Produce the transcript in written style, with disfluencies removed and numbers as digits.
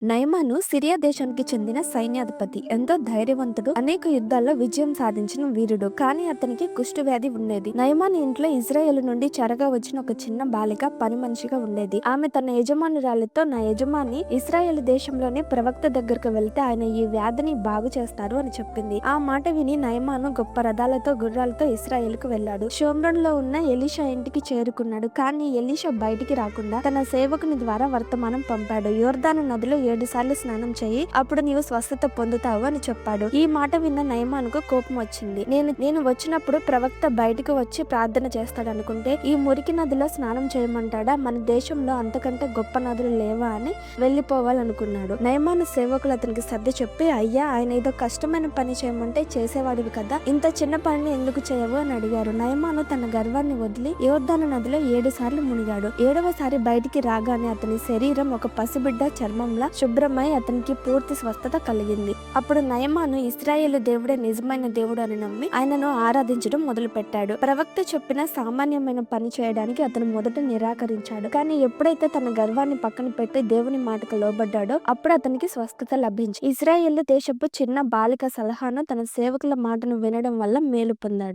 నయమాను Syria దేశానికి చెందిన సైన్యాధిపతి. ఎంతో ధైర్యవంతుడు, అనేక యుద్ధాల్లో విజయం సాధించిన వీరుడు. కానీ అతనికి కుష్టు వ్యాధి ఉండేది. నయమాను ఇంట్లో ఇజ్రాయేలు నుండి చెరగా వచ్చిన ఒక చిన్న బాలిక పని మనిషిగా ఉండేది. ఆమె తన యజమానురాలితో, నా యజమాని ఇశ్రాయేలు దేశంలోని ప్రవక్త దగ్గరకు వెళ్తే ఆయన ఈ వ్యాధిని బాగు చేస్తారు అని చెప్పింది. ఆ మాట విని నయమాను గొప్ప రథాలతో, గుర్రాలతో ఇశ్రాయేలుకు వెళ్ళాడు. షోమ్రోన్లో ఉన్న ఎలీషా ఇంటికి చేరుకున్నాడు. కానీ ఎలీషా బయటికి రాకుండా తన సేవకుని ద్వారా వర్తమానం పంపాడు. యోర్దాను నదిలో 7 సార్లు స్నానం చేయి, అప్పుడు నీవు స్వస్థత పొందుతావు అని చెప్పాడు. ఈ మాట విన్న నయమానుకు కోపం వచ్చింది. నేను వచ్చినప్పుడు ప్రవక్త బయటకు వచ్చి ప్రార్థన చేస్తాడు అనుకుంటే ఈ మురికి నదిలో స్నానం చేయమంటాడా? మన దేశంలో అంతకంటే గొప్ప నదులు లేవా అని వెళ్లిపోవాలనుకున్నాడు. నయమాను సేవకులు అతనికి సర్ది చెప్పి, అయ్యా, ఆయన ఏదో కష్టమైన పని చేయమంటే చేసేవాడివి కదా, ఇంత చిన్న పనిని ఎందుకు చేయవు అని అడిగారు. నయమాను తన గర్వాన్ని వదిలి యోర్దాను నదిలో 7 సార్లు మునిగాడు. 7వసారి బయటికి రాగానే అతని శరీరం ఒక పసిబిడ్డ చర్మంలా శుభ్రమై అతనికి పూర్తి స్వస్థత కలిగింది. అప్పుడు నయమాను ఇశ్రాయేలు దేవుడే నిజమైన దేవుడు అని నమ్మి ఆయనను ఆరాధించడం మొదలు పెట్టాడు. ప్రవక్త చెప్పిన సామాన్యమైన పని చేయడానికి అతను మొదట నిరాకరించాడు. కానీ ఎప్పుడైతే తన గర్వాన్ని పక్కన పెట్టి దేవుని మాటకు లోబడ్డాడో అప్పుడు అతనికి స్వస్థత లభించి ఇశ్రాయేలు దేశపు చిన్న బాలిక సలహాను తన సేవకుల మాటను వినడం వల్ల మేలు పొందాడు.